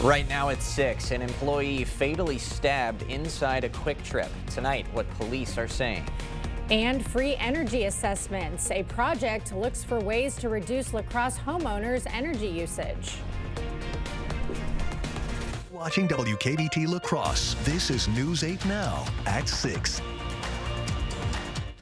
Right now at 6, an employee fatally stabbed inside a Quick Trip. Tonight, what police are saying. And free energy assessments. A project looks for ways to reduce La Crosse homeowners' energy usage. Watching WKBT La Crosse, this is News 8 Now at 6.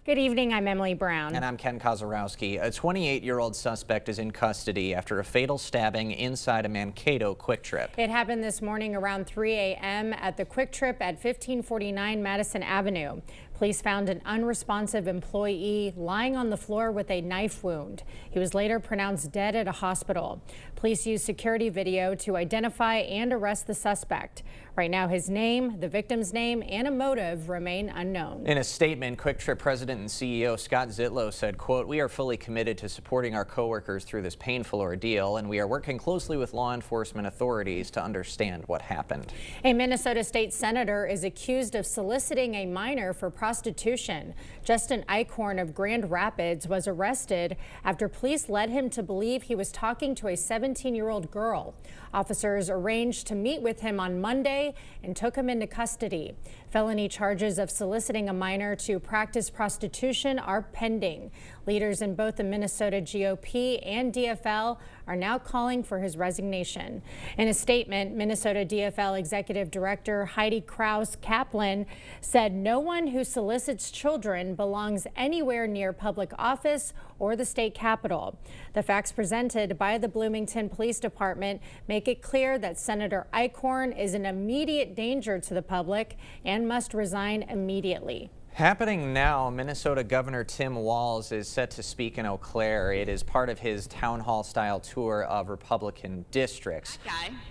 Good evening, I'm Emily Brown. And I'm Ken Kozarowski. A 28-year-old suspect is in custody after a fatal stabbing inside a Mankato Quick Trip. It happened this morning around 3 a.m. at the Quick Trip at 1549 Madison Avenue. Police found an unresponsive employee lying on the floor with a knife wound. He was later pronounced dead at a hospital. Police used security video to identify and arrest the suspect. Right now, his name, the victim's name, and a motive remain unknown. In a statement, Quick Trip President and CEO Scott Zitlow said, quote, "We are fully committed to supporting our coworkers through this painful ordeal, and we are working closely with law enforcement authorities to understand what happened." A Minnesota state senator is accused of soliciting a minor for prostitution. Justin Eichhorn of Grand Rapids was arrested after police led him to believe he was talking to a 17-year-old girl. Officers arranged to meet with him on Monday and took him into custody. Felony charges of soliciting a minor to practice prostitution are pending. Leaders in both the Minnesota GOP and DFL are now calling for his resignation. In a statement, Minnesota DFL Executive Director Heidi Kraus Kaplan said no one who solicits children belongs anywhere near public office or the state capitol. The facts presented by the Bloomington Police Department make it clear that Senator Eichhorn is an immediate danger to the public and must resign immediately. Happening now, Minnesota Governor Tim Walz is set to speak in Eau Claire. It is part of his town hall style tour of Republican districts.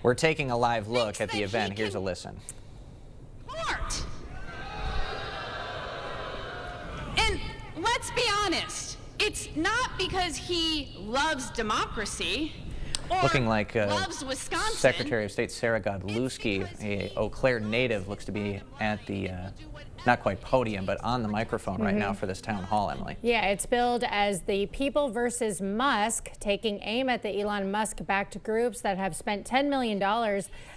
We're taking a live look at the event. Here's a listen. And let's be honest, it's not because he loves democracy or looking like loves Wisconsin. Secretary of State Sarah Godlewski, a Eau Claire native, looks to be at the not quite podium, but on the microphone right now for this town hall, Emily. Yeah, it's billed as the People versus Musk, taking aim at the Elon Musk-backed groups that have spent $10 million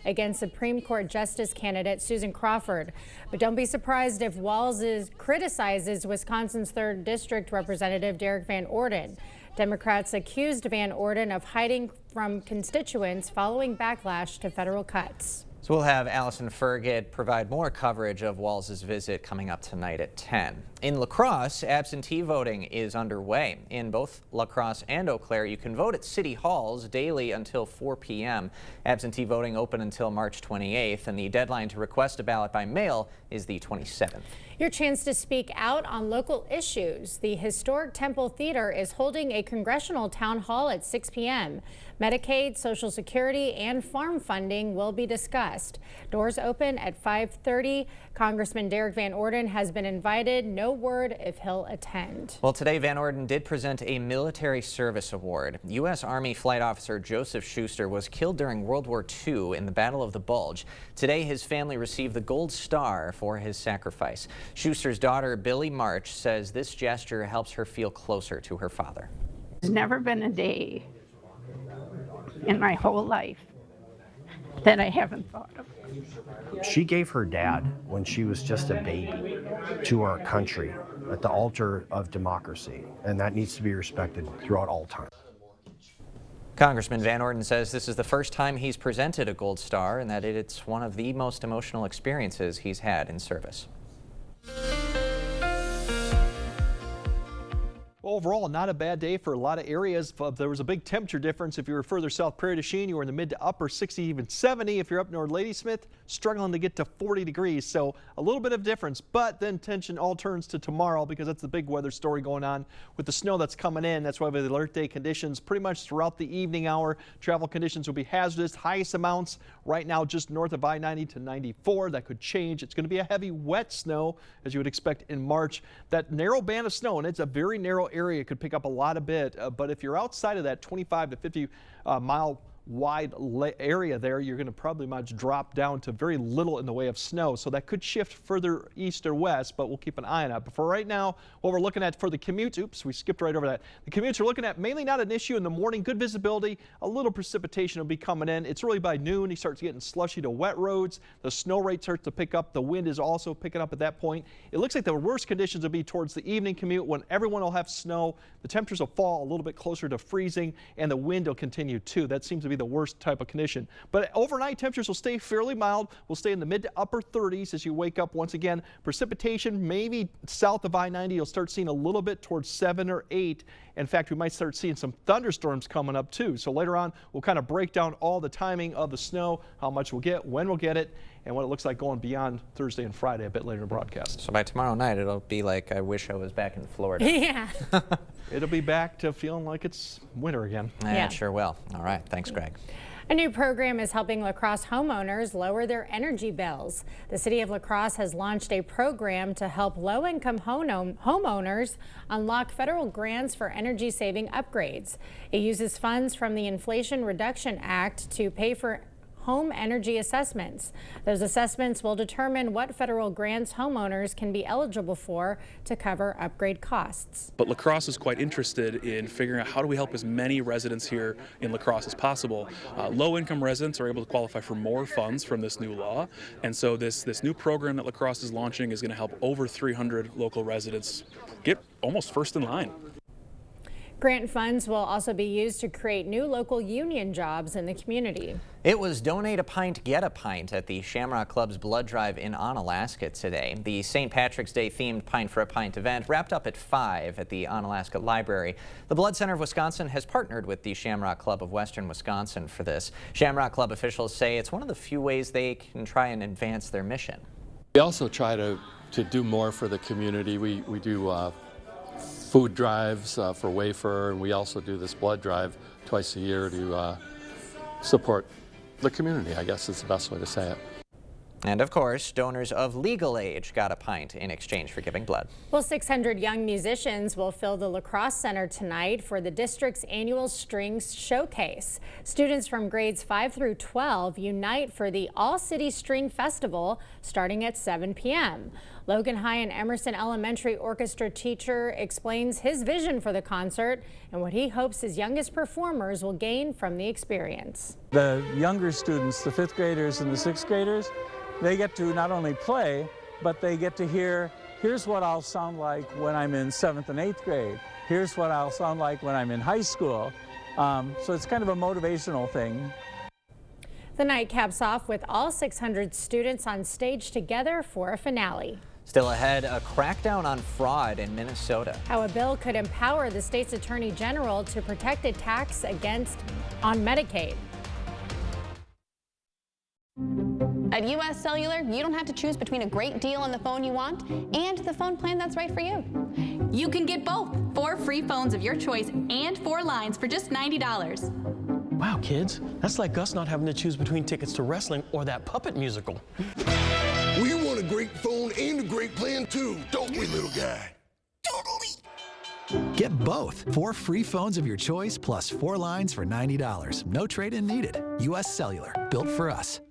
against Supreme Court Justice candidate Susan Crawford. But don't be surprised if Walz criticizes Wisconsin's 3rd District Representative Derek Van Orden. Democrats accused Van Orden of hiding from constituents following backlash to federal cuts. So we'll have Allison Fergit provide more coverage of Walz's visit coming up tonight at 10. In La Crosse, absentee voting is underway. In both La Crosse and Eau Claire, you can vote at city halls daily until 4 p.m. Absentee voting open until March 28th, and the deadline to request a ballot by mail is the 27th. Your chance to speak out on local issues. The Historic Temple Theater is holding a congressional town hall at 6 p.m. Medicaid, Social Security, and farm funding will be discussed. Doors open at 5:30. Congressman Derek Van Orden has been invited. No word if he'll attend. Well, today Van Orden did present a military service award. U.S. Army Flight Officer Joseph Schuster was killed during World War II in the Battle of the Bulge. Today his family received the Gold Star for his sacrifice. Schuster's daughter, Billy March, says this gesture helps her feel closer to her father. There's never been a day in my whole life that I haven't thought of. She gave her dad, when she was just a baby, to our country at the altar of democracy, and that needs to be respected throughout all time. Congressman Van Orden says this is the first time he's presented a Gold Star and that it's one of the most emotional experiences he's had in service. Overall, not a bad day for a lot of areas. There was a big temperature difference. If you were further south, Prairie du Chien, you were in the mid to upper 60, even 70. If you're up north Ladysmith, struggling to get to 40 degrees. So a little bit of difference, but then tension all turns to tomorrow because that's the big weather story going on with the snow that's coming in. That's why with the alert day conditions pretty much throughout the evening hour, travel conditions will be hazardous. Highest amounts right now just north of I-90 to 94. That could change. It's going to be a heavy wet snow as you would expect in March. That narrow band of snow, and it's a very narrow area, could pick up a lot of bit, but if you're outside of that 25 to 50 mile wide area there, you're going to probably much drop down to very little in the way of snow. So that could shift further east or west, but we'll keep an eye on it. But for right now, what we're looking at for the commutes, oops, we skipped right over that. The commutes are looking at mainly not an issue in the morning, good visibility, a little precipitation will be coming in. It's really by noon, you start getting slushy to wet roads. The snow rate starts to pick up. The wind is also picking up at that point. It looks like the worst conditions will be towards the evening commute when everyone will have snow. The temperatures will fall a little bit closer to freezing and the wind will continue too. That seems to be the worst type of condition. But overnight temperatures will stay fairly mild. We'll stay in the mid to upper 30s as you wake up once again. Precipitation maybe south of I-90. You'll start seeing a little bit towards 7 or 8. In fact, we might start seeing some thunderstorms coming up too. So later on, we'll kind of break down all the timing of the snow, how much we'll get, when we'll get it, and what it looks like going beyond Thursday and Friday a bit later in the broadcast. So by tomorrow night, it'll be like, I wish I was back in Florida. Yeah. It'll be back to feeling like it's winter again. Yeah, it sure will. All right. Thanks, Greg. A new program is helping La Crosse homeowners lower their energy bills. The city of La Crosse has launched a program to help low-income homeowners unlock federal grants for energy-saving upgrades. It uses funds from the Inflation Reduction Act to pay for home energy assessments. Those assessments will determine what federal grants homeowners can be eligible for to cover upgrade costs. But La Crosse is quite interested in figuring out how do we help as many residents here in La Crosse as possible. Low-income residents are able to qualify for more funds from this new law, and so this new program that La Crosse is launching is going to help over 300 local residents get almost first in line. Grant funds will also be used to create new local union jobs in the community. It was Donate a Pint, Get a Pint at the Shamrock Club's blood drive in Onalaska today. The St. Patrick's Day themed Pint for a Pint event wrapped up at 5 at the Onalaska Library. The Blood Center of Wisconsin has partnered with the Shamrock Club of Western Wisconsin for this. Shamrock Club officials say it's one of the few ways they can try and advance their mission. We also try to do more for the community. We do food drives for Wayfair, and we also do this blood drive twice a year to support the community, I guess is the best way to say it. And of course, donors of legal age got a pint in exchange for giving blood. Well, 600 young musicians will fill the La Crosse Center tonight for the district's annual Strings Showcase. Students from grades 5 through 12 unite for the All-City String Festival starting at 7 p.m. Logan High and Emerson Elementary Orchestra teacher explains his vision for the concert and what he hopes his youngest performers will gain from the experience. The younger students, the 5th graders and the 6th graders, they get to not only play, but they get to hear, here's what I'll sound like when I'm in 7th and 8th grade. Here's what I'll sound like when I'm in high school. So it's kind of a motivational thing. The night caps off with all 600 students on stage together for a finale. Still ahead, a crackdown on fraud in Minnesota. How a bill could empower the state's attorney general to protect attacks on Medicaid. At US Cellular, you don't have to choose between a great deal on the phone you want and the phone plan that's right for you. You can get both. 4 free phones of your choice and 4 lines for just $90. Wow, kids, that's like us not having to choose between tickets to wrestling or that puppet musical. We want a great phone and a great plan too, don't we, little guy? Totally. Get both. 4 free phones of your choice plus 4 lines for $90. No trade-in needed. US Cellular, built for us.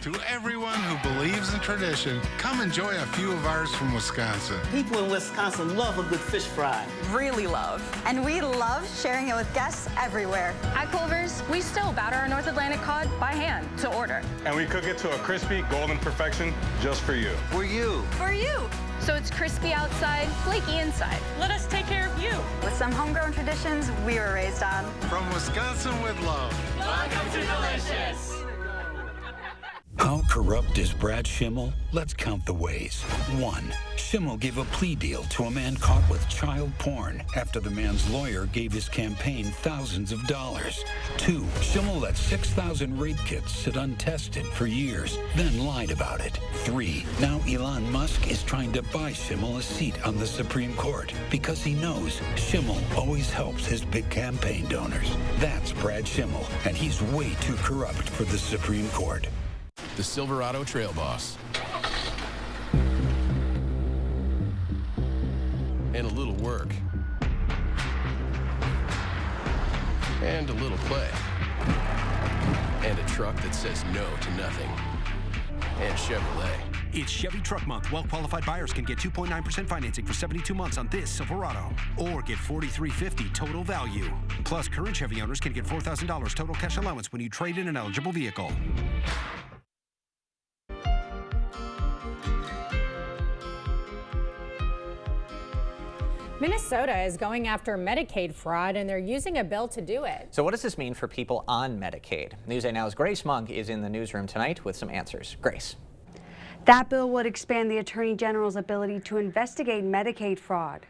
To everyone who believes in tradition, come enjoy a few of ours from Wisconsin. People in Wisconsin love a good fish fry. Really love. And we love sharing it with guests everywhere. At Culver's, we still batter our North Atlantic cod by hand to order. And we cook it to a crispy, golden perfection just for you. For you. For you. So it's crispy outside, flaky inside. Let us take care of you. With some homegrown traditions we were raised on. From Wisconsin with love. Welcome to Delicious. How corrupt is Brad Schimmel? Let's count the ways. 1. Schimmel gave a plea deal to a man caught with child porn after the man's lawyer gave his campaign thousands of dollars. 2. Schimmel let 6,000 rape kits sit untested for years, then lied about it. 3. Now Elon Musk is trying to buy Schimmel a seat on the Supreme Court because he knows Schimmel always helps his big campaign donors. That's Brad Schimmel, and he's way too corrupt for the Supreme Court. The Silverado Trail Boss. And a little work. And a little play. and a truck that says no to nothing. And Chevrolet. It's Chevy Truck Month. Well-qualified buyers can get 2.9% financing for 72 months on this Silverado, or get $4,350 total value. Plus, current Chevy owners can get $4,000 total cash allowance when you trade in an eligible vehicle. Minnesota is going after Medicaid fraud, and they're using a bill to do it. So what does this mean for people on Medicaid? News 8 Now's Grace Monk is in the newsroom tonight with some answers. Grace. That bill would expand the Attorney General's ability to investigate Medicaid fraud.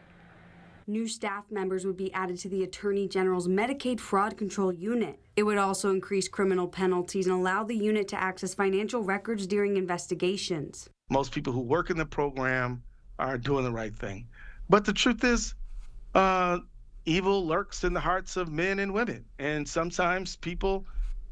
New staff members would be added to the Attorney General's Medicaid Fraud Control Unit. It would also increase criminal penalties and allow the unit to access financial records during investigations. Most people who work in the program are doing the right thing. But the truth is, evil lurks in the hearts of men and women. And sometimes people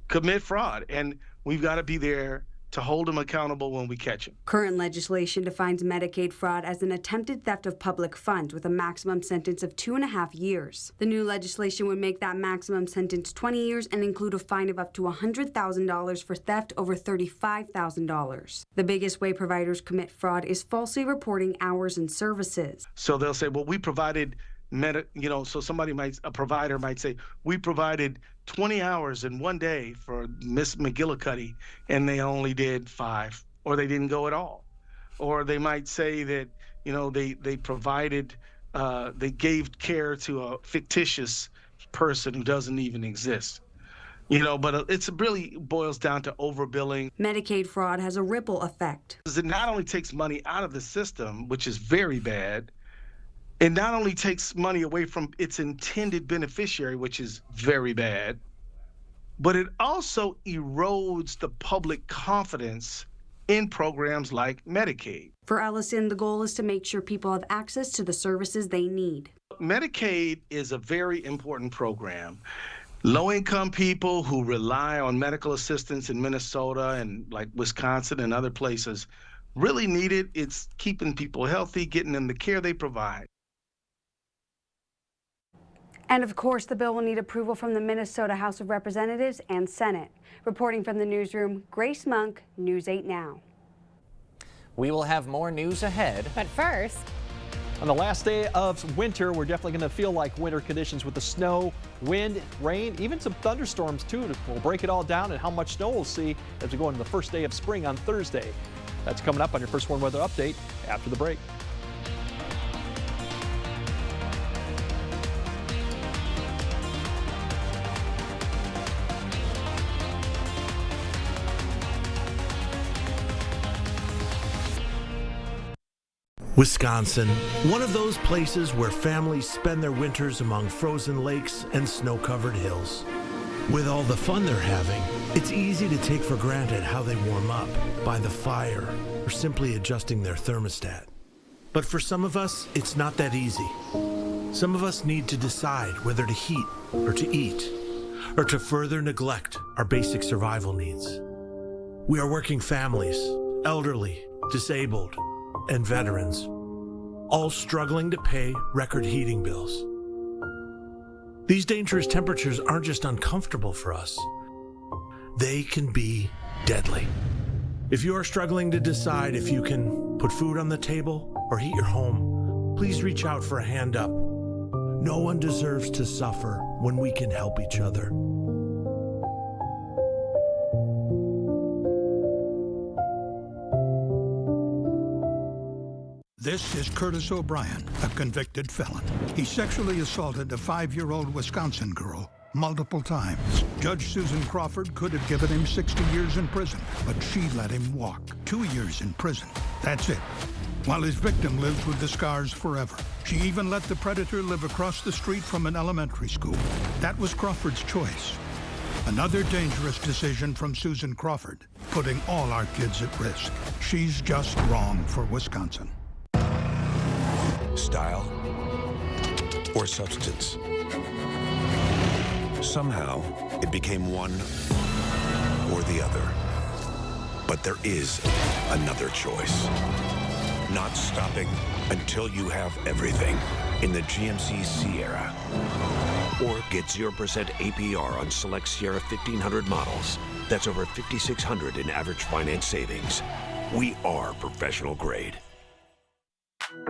commit fraud. And we've got to be there to hold them accountable when we catch them. Current legislation defines Medicaid fraud as an attempted theft of public funds with a maximum sentence of 2.5 years. The new legislation would make that maximum sentence 20 years and include a fine of up to $100,000 for theft over $35,000. The biggest way providers commit fraud is falsely reporting hours and services. So they'll say, well, we provided, so a provider might say, we provided 20 hours in one day for Miss McGillicuddy, and they only did 5, or they didn't go at all. Or they might say that, they provided, they gave care to a fictitious person who doesn't even exist. But it really boils down to overbilling. Medicaid fraud has a ripple effect. It not only takes money out of the system, which is very bad, it not only takes money away from its intended beneficiary, which is very bad, but it also erodes the public confidence in programs like Medicaid. For Ellison, the goal is to make sure people have access to the services they need. Medicaid is a very important program. Low-income people who rely on medical assistance in Minnesota and like Wisconsin and other places really need it. It's keeping people healthy, getting them the care they provide. And of course, the bill will need approval from the Minnesota House of Representatives and Senate. Reporting from the newsroom, Grace Monk, News 8 Now. We will have more news ahead. But first, on the last day of winter, we're definitely going to feel like winter conditions with the snow, wind, rain, even some thunderstorms too. We'll break it all down and how much snow we'll see as we go into the first day of spring on Thursday. That's coming up on your First Warn Weather Update after the break. Wisconsin, one of those places where families spend their winters among frozen lakes and snow-covered hills. With all the fun they're having, it's easy to take for granted how they warm up by the fire or simply adjusting their thermostat. But for some of us, it's not that easy. Some of us need to decide whether to heat or to eat, or to further neglect our basic survival needs. We are working families, elderly, disabled, and veterans, all struggling to pay record heating bills. These dangerous temperatures aren't just uncomfortable for us, they can be deadly. If you are struggling to decide if you can put food on the table or heat your home, please reach out for a hand up. No one deserves to suffer when we can help each other. This is Curtis O'Brien, a convicted felon. He sexually assaulted a 5-year-old Wisconsin girl multiple times. Judge Susan Crawford could have given him 60 years in prison, but she let him walk. 2 years in prison. That's it. While his victim lives with the scars forever. She even let the predator live across the street from an elementary school. That was Crawford's choice. Another dangerous decision from Susan Crawford, putting all our kids at risk. She's just wrong for Wisconsin. Style or substance. Somehow, it became one or the other. But there is another choice. Not stopping until you have everything. in the GMC Sierra. Or get 0% APR on select Sierra 1500 models. That's over $5,600 in average finance savings. We are professional grade.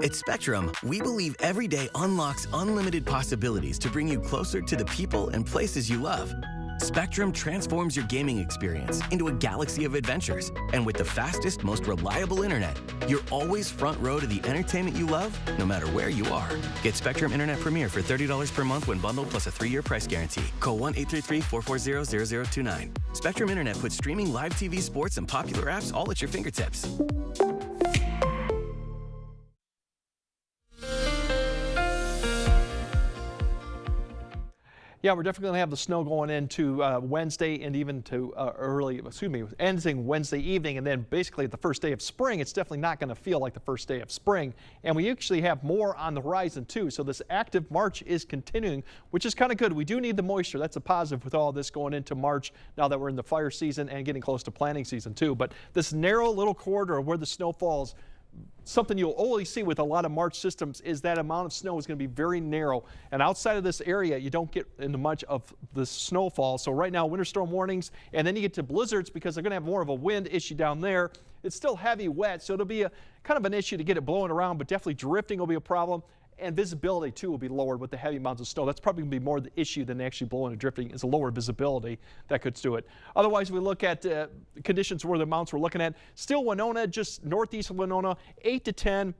At Spectrum, we believe every day unlocks unlimited possibilities to bring you closer to the people and places you love. Spectrum transforms your gaming experience into a galaxy of adventures. And with the fastest, most reliable internet, you're always front row to the entertainment you love, no matter where you are. Get Spectrum Internet Premier for $30 per month when bundled plus a 3-year price guarantee. Call 1-833-440-0029. Spectrum Internet puts streaming live TV, sports, and popular apps all at your fingertips. Yeah, we're definitely going to have the snow going into Wednesday and even to ending Wednesday evening, and then basically the first day of spring. It's definitely not going to feel like the first day of spring, and we actually have more on the horizon too. So this active March is continuing, which is kind of good. We do need the moisture. That's a positive with all this going into March now that we're in the fire season and getting close to planting season too. But this narrow little corridor where the snow falls, something you'll always see with a lot of March systems is that amount of snow is going to be very narrow. And outside of this area, you don't get into much of the snowfall. So right now, winter storm warnings, and then you get to blizzards because they're going to have more of a wind issue down there. It's still heavy wet, so it'll be a kind of an issue to get it blowing around, but definitely drifting will be a problem. And visibility, too, will be lowered with the heavy amounts of snow. That's probably going to be more the issue than actually blowing and drifting is a lower visibility that could do it. Otherwise, we look at conditions where the amounts we're looking at. Still Winona, just northeast of Winona, 8 to 10.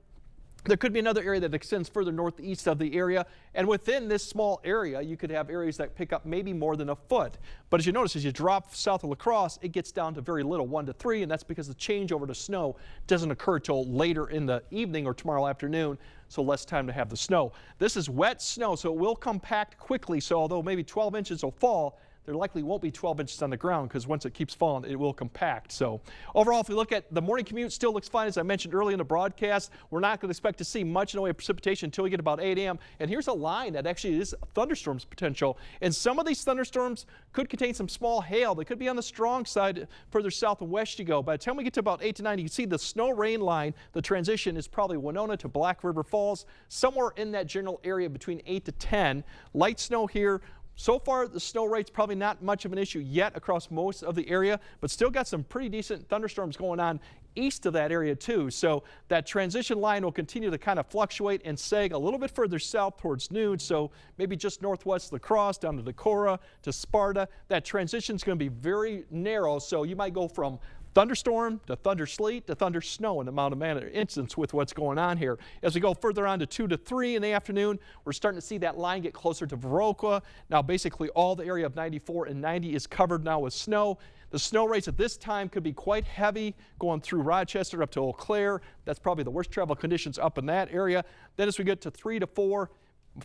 There could be another area that extends further northeast of the area. And within this small area, you could have areas that pick up maybe more than a foot. But as you notice, as you drop south of La Crosse, it gets down to very little, 1 to 3. And that's because the change over to snow doesn't occur till later in the evening or tomorrow afternoon. So less time to have the snow. This is wet snow, so it will compact quickly. So although maybe 12 inches will fall, there likely won't be 12 inches on the ground because once it keeps falling, it will compact. So overall, if we look at the morning commute, still looks fine. As I mentioned earlier in the broadcast, we're not going to expect to see much in the way of precipitation until we get about 8 a.m. And here's a line that actually is thunderstorms potential. And some of these thunderstorms could contain some small hail. They could be on the strong side further south and west you go. By the time we get to about 8 to 9, you can see the snow rain line. The transition is probably Winona to Black River Falls, somewhere in that general area between 8 to 10. Light snow here. So far, the snow rate's probably not much of an issue yet across most of the area, but still got some pretty decent thunderstorms going on east of that area too. So that transition line will continue to kind of fluctuate and sag a little bit further south towards noon. So maybe just northwest La Crosse down to Decorah to Sparta. That transition is going to be very narrow. So you might go from thunderstorm to thunder sleet to thunder snow in the Mount Amana instance with what's going on here. As we go further on to 2 to 3 in the afternoon, we're starting to see that line get closer to Viroqua. Now basically all the area of 94 and 90 is covered now with snow. The snow rates at this time could be quite heavy going through Rochester up to Eau Claire. That's probably the worst travel conditions up in that area. Then as we get to 3 to 4,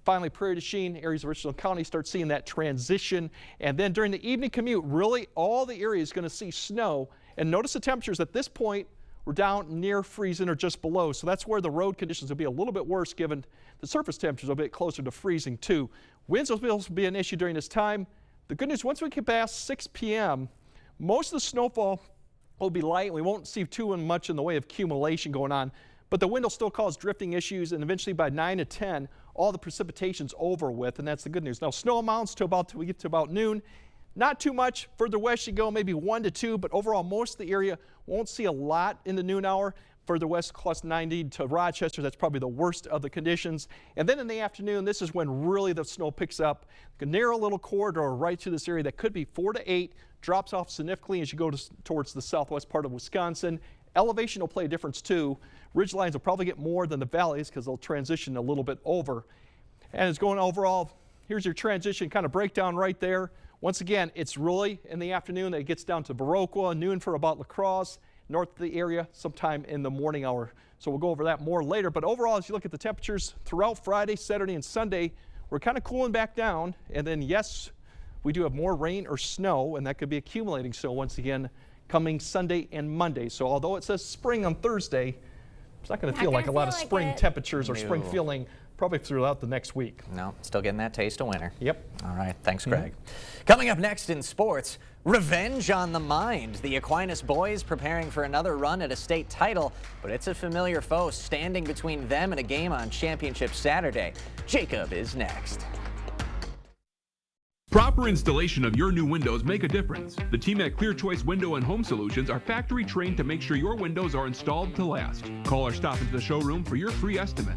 finally Prairie du Chien, areas of Richland County start seeing that transition. And then during the evening commute, really all the area is going to see snow. And notice the temperatures at this point were down near freezing or just below. So that's where the road conditions will be a little bit worse given the surface temperatures are a bit closer to freezing too. Winds will be an issue during this time. The good news, once we get past 6 p.m., most of the snowfall will be light. We won't see too much in the way of accumulation going on, but the wind will still cause drifting issues, and eventually by 9 to 10, all the precipitation's over with, and that's the good news. Now snow amounts to about, till we get to about noon. Not too much. Further west you go, maybe 1 to 2, but overall most of the area won't see a lot in the noon hour. Further west, plus 90 to Rochester, that's probably the worst of the conditions. And then in the afternoon, this is when really the snow picks up. A narrow little corridor right through this area that could be 4 to 8, drops off significantly as you go towards the southwest part of Wisconsin. Elevation will play a difference too. Ridge lines will probably get more than the valleys because they'll transition a little bit over. And it's going overall, here's your transition kind of breakdown right there. Once again, it's really in the afternoon that it gets down to Viroqua, noon for about La Crosse, north of the area sometime in the morning hour. So we'll go over that more later. But overall, as you look at the temperatures throughout Friday, Saturday, and Sunday, we're kind of cooling back down. And then, yes, we do have more rain or snow, and that could be accumulating. So once again, coming Sunday and Monday. So although it says spring on Thursday, it's not going to feel like a lot of spring temperatures or spring feeling. probably throughout the next week. No, still getting that taste of winter. Yep. All right, thanks, Greg. Coming up next in sports, revenge on the mind. The Aquinas boys preparing for another run at a state title, but it's a familiar foe standing between them and a game on Championship Saturday. Jacob is next. Proper installation of your new windows make a difference. The team at Clear Choice Window and Home Solutions are factory trained to make sure your windows are installed to last. Call or stop into the showroom for your free estimate.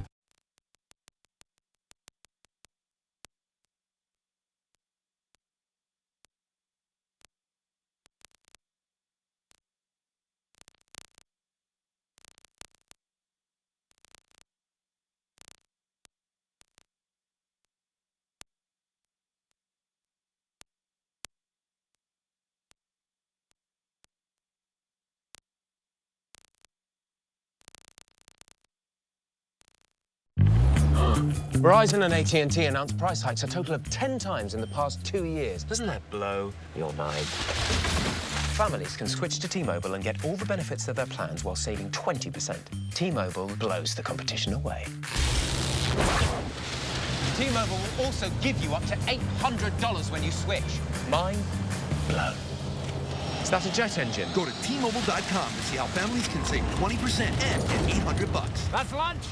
Verizon and AT&T announced price hikes a total of 10 times in the past 2 years. Doesn't that blow your mind? Families can switch to T-Mobile and get all the benefits of their plans while saving 20%. T-Mobile blows the competition away. T-Mobile will also give you up to $800 when you switch. Mind blown. Is that a jet engine? Go to T-Mobile.com to see how families can save 20% and get $800. That's lunch!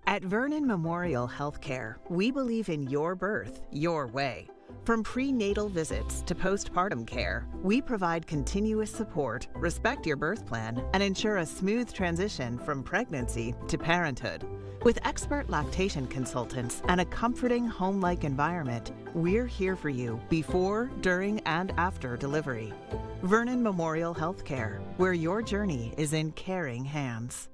At Vernon Memorial Healthcare, we believe in your birth, your way. From prenatal visits to postpartum care, we provide continuous support, respect your birth plan, and ensure a smooth transition from pregnancy to parenthood. With expert lactation consultants and a comforting home-like environment, we're here for you before, during, and after delivery. Vernon Memorial Healthcare, where your journey is in caring hands.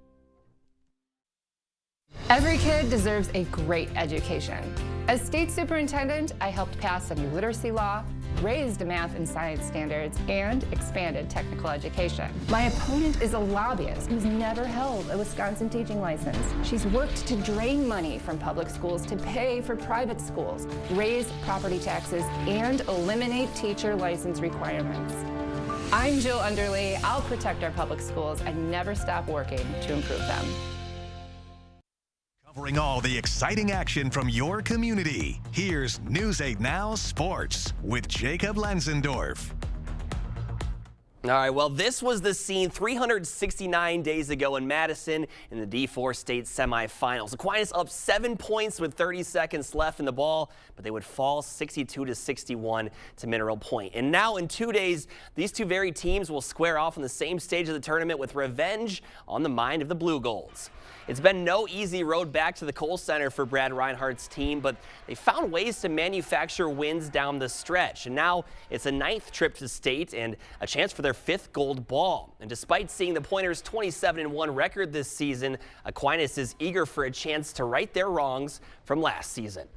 Every kid deserves a great education. As state superintendent, I helped pass a new literacy law, raised math and science standards, and expanded technical education. My opponent is a lobbyist who's never held a Wisconsin teaching license. She's worked to drain money from public schools to pay for private schools, raise property taxes, and eliminate teacher license requirements. I'm Jill Underley. I'll protect our public schools and never stop working to improve them. Covering all the exciting action from your community. Here's News 8 Now Sports with Jacob Lansendorf. All right, well, this was the scene 369 days ago in Madison in the D4 state semifinals. Aquinas up 7 points with 30 seconds left in the ball, but they would fall 62-61 to Mineral Point. And now in 2 days, these two very teams will square off on the same stage of the tournament with revenge on the mind of the Blue Golds. It's been no easy road back to the Kohl Center for Brad Reinhardt's team, but they found ways to manufacture wins down the stretch. And now it's a 9th trip to state and a chance for their 5th gold ball. And despite seeing the Pointers' 27-1 record this season, Aquinas is eager for a chance to right their wrongs from last season.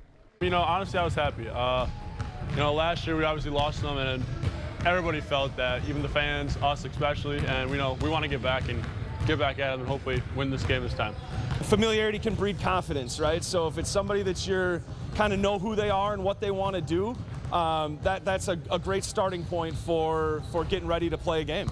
You know, honestly, I was happy. You know, last year we obviously lost them, and everybody felt that, even the fans, us especially, and we want to get back at them and hopefully win this game this time. Familiarity can breed confidence, right? So if it's somebody that you're kind of know who they are and what they want to do, that's a great starting point for getting ready to play a game.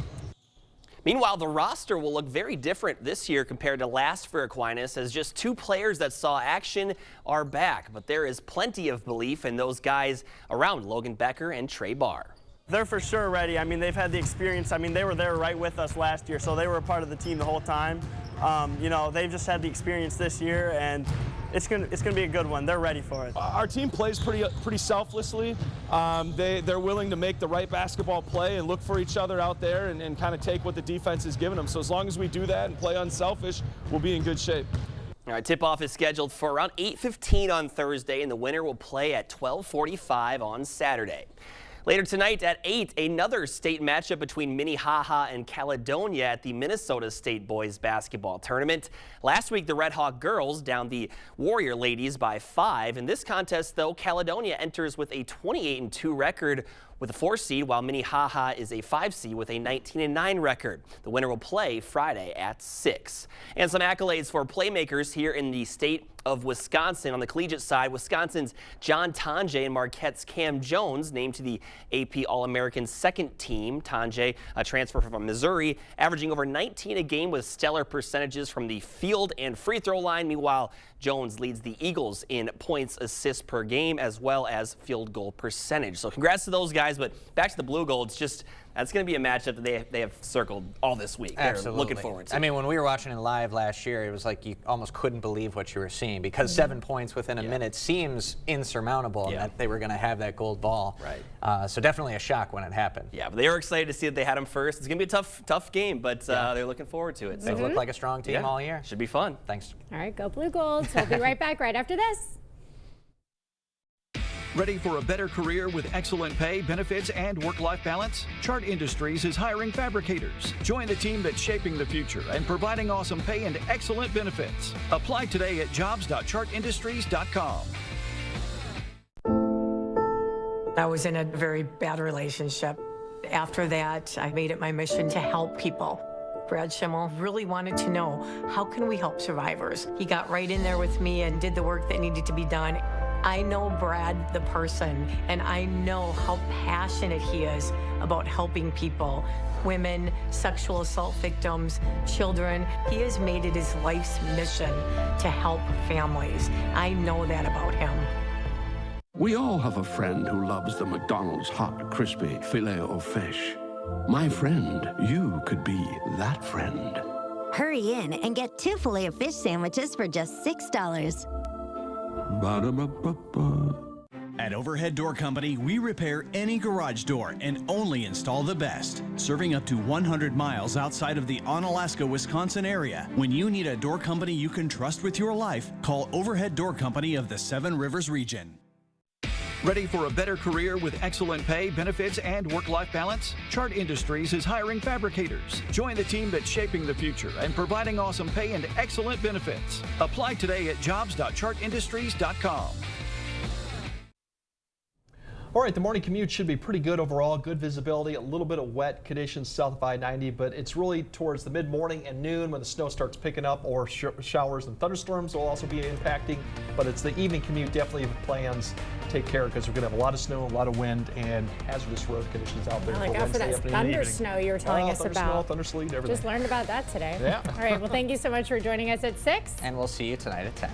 Meanwhile, the roster will look very different this year compared to last for Aquinas, as just 2 players that saw action are back. But there is plenty of belief in those guys around Logan Becker and Trey Barr. They're for sure ready. I mean, they've had the experience. I mean, they were there right with us last year, so they were a part of the team the whole time. You know, they've just had the experience this year, and it's gonna be a good one. They're ready for it. Our team plays pretty selflessly. They're willing to make the right basketball play and look for each other out there and kind of take what the defense is giving them. So as long as we do that and play unselfish, we'll be in good shape. All right, tip-off is scheduled for around 8:15 on Thursday, and the winner will play at 12:45 on Saturday. Later tonight at 8, another state matchup between Minnehaha and Caledonia at the Minnesota State Boys Basketball Tournament. Last week, the Red Hawk girls downed the Warrior ladies by 5. In this contest, though, Caledonia enters with a 28-2 record with a 4 seed, while Minnehaha is a 5 seed with a 19-9 record. The winner will play Friday at 6. And some accolades for playmakers here in the state of Wisconsin. On the collegiate side, Wisconsin's John Tonje and Marquette's Cam Jones named to the AP All-American second team. Tonje, a transfer from Missouri, averaging over 19 a game with stellar percentages from the field and free throw line. Meanwhile, Jones leads the Eagles in points, assists per game, as well as field goal percentage. So congrats to those guys, but back to the Blue Gold, it's just, that's going to be a matchup that they have circled all this week. Absolutely. They're looking forward to. I mean, when we were watching it live last year, it was like you almost couldn't believe what you were seeing because 7 points within a minute seems insurmountable, and that they were going to have that gold ball. Right. So definitely a shock when it happened. Yeah, but they were excited to see that they had them first. It's going to be a tough game, but they're looking forward to it. They've looked like a strong team all year. Should be fun. Thanks. All right, go Blue Golds. We'll be right back right after this. Ready for a better career with excellent pay, benefits, and work-life balance? Chart Industries is hiring fabricators. Join the team that's shaping the future and providing awesome pay and excellent benefits. Apply today at jobs.chartindustries.com. I was in a very bad relationship. After that, I made it my mission to help people. Brad Schimmel really wanted to know, how can we help survivors? He got right in there with me and did the work that needed to be done. I know Brad, the person, and I know how passionate he is about helping people, women, sexual assault victims, children. He has made it his life's mission to help families. I know that about him. We all have a friend who loves the McDonald's hot, crispy Filet-O-Fish. My friend, you could be that friend. Hurry in and get 2 Filet-O-Fish sandwiches for just $6. Ba-da-ba-ba-ba. At Overhead Door Company, we repair any garage door and only install the best. Serving up to 100 miles outside of the Onalaska, Wisconsin area. When you need a door company you can trust with your life, call Overhead Door Company of the Seven Rivers region. Ready for a better career with excellent pay, benefits, and work-life balance? Chart Industries is hiring fabricators. Join the team that's shaping the future and providing awesome pay and excellent benefits. Apply today at jobs.chartindustries.com. All right, the morning commute should be pretty good overall. Good visibility, a little bit of wet conditions south of I-90, but it's really towards the mid-morning and noon when the snow starts picking up, or showers and thunderstorms will also be impacting. But it's the evening commute, definitely have plans. Take care, because we're going to have a lot of snow, a lot of wind, and hazardous road conditions out there. Like after that thunder snow you were telling us about. Thunder sleet, everything. Just learned about that today. Yeah. All right, well, thank you so much for joining us at 6. And we'll see you tonight at 10.